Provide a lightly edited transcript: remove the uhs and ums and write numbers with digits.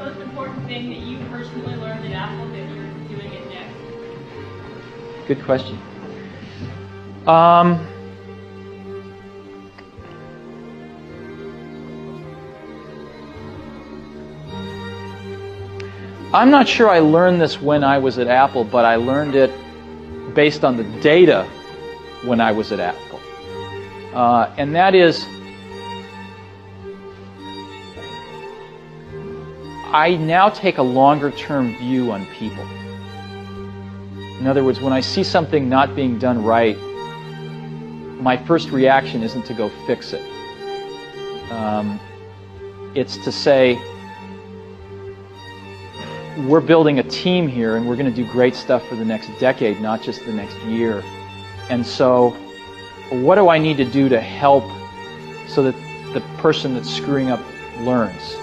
most important thing that you personally learned at Apple that you're doing it next? Good question. I'm not sure I learned this when I was at Apple, but I learned it based on the data when I was at Apple. And that is, I now take a longer-term view on people. In other words, when I see something not being done right, my first reaction isn't to go fix it. It's to say, we're building a team here and we're going to do great stuff for the next decade, not just the next year. And so, what do I need to do to help so that the person that's screwing up learns?